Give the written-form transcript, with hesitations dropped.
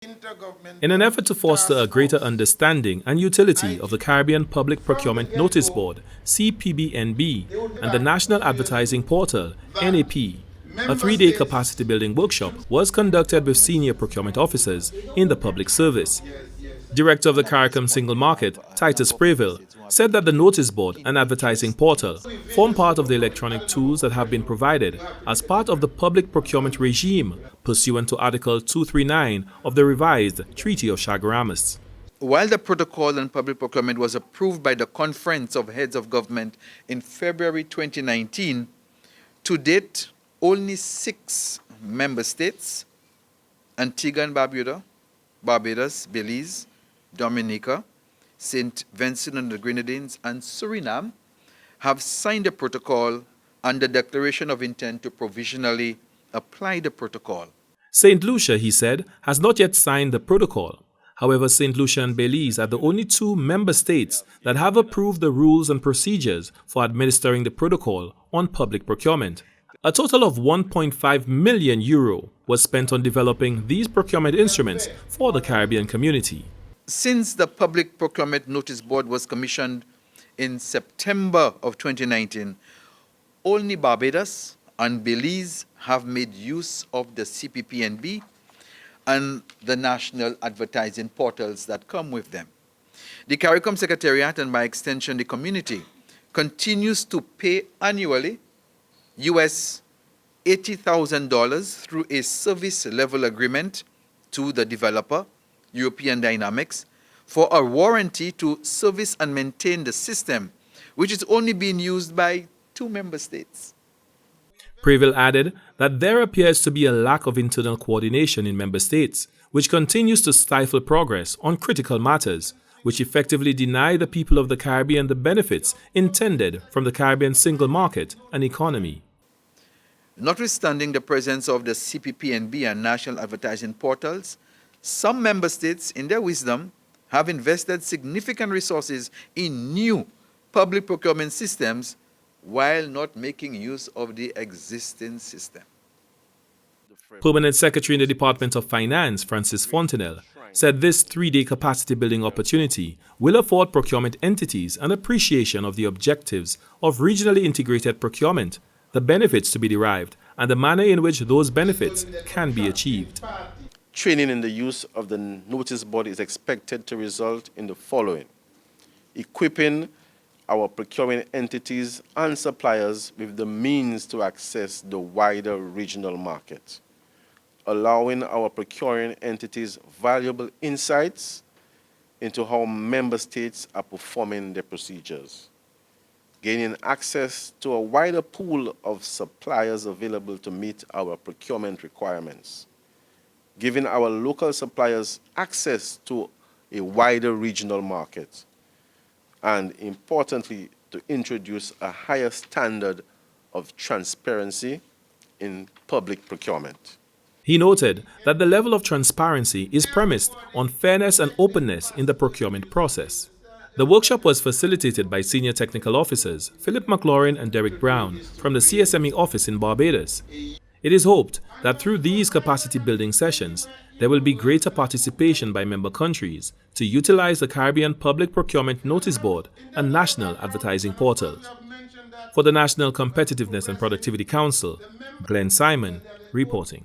In an effort to foster a greater understanding and utility of the Caribbean Public Procurement Notice Board, CPBNB, and the National Advertising Portal, NAP, a 3-day capacity building workshop was conducted with senior procurement officers in the public service. Director of the CARICOM Single Market, Titus Sprayville, said that the notice board and advertising portal form part of the electronic tools that have been provided as part of the public procurement regime pursuant to Article 239 of the revised Treaty of Chaguaramas. While the protocol on public procurement was approved by the Conference of Heads of Government in February 2019, to date, only 6 member states, Antigua and Barbados, Belize, Dominica, St. Vincent and the Grenadines, and Suriname, have signed the protocol and the declaration of intent to provisionally apply the protocol. Saint Lucia, he said, has not yet signed the protocol. However, Saint Lucia and Belize are the only 2 member states that have approved the rules and procedures for administering the protocol on public procurement. A total of €1.5 million was spent on developing these procurement instruments for the Caribbean community. Since the Public Procurement Notice Board was commissioned in September of 2019, only Barbados and Belize have made use of the CPPNB and the national advertising portals that come with them. The CARICOM Secretariat, and by extension the community, continues to pay annually US $80,000 through a service level agreement to the developer, European Dynamics, for a warranty to service and maintain the system, which is only being used by 2 member states. Sprayville added that there appears to be a lack of internal coordination in member states, which continues to stifle progress on critical matters, which effectively deny the people of the Caribbean the benefits intended from the Caribbean single market and economy. Notwithstanding the presence of the CPPNB and national advertising portals, some member states, in their wisdom, have invested significant resources in new public procurement systems while not making use of the existing system. Permanent Secretary in the Department of Finance, Francis Fontenelle, said this 3-day capacity building opportunity will afford procurement entities an appreciation of the objectives of regionally integrated procurement, the benefits to be derived, and the manner in which those benefits can be achieved. Training in the use of the notice board is expected to result in the following: equipping our procurement entities and suppliers with the means to access the wider regional market, allowing our procuring entities valuable insights into how member states are performing their procedures, gaining access to a wider pool of suppliers available to meet our procurement requirements, giving our local suppliers access to a wider regional market, and importantly, to introduce a higher standard of transparency in public procurement. He noted that the level of transparency is premised on fairness and openness in the procurement process. The workshop was facilitated by Senior Technical Officers Philip McLaurin and Derek Brown from the CSME office in Barbados. It is hoped that through these capacity building sessions, there will be greater participation by member countries to utilize the Caribbean Public Procurement Notice Board and national advertising portals. For the National Competitiveness and Productivity Council, Glenn Simon reporting.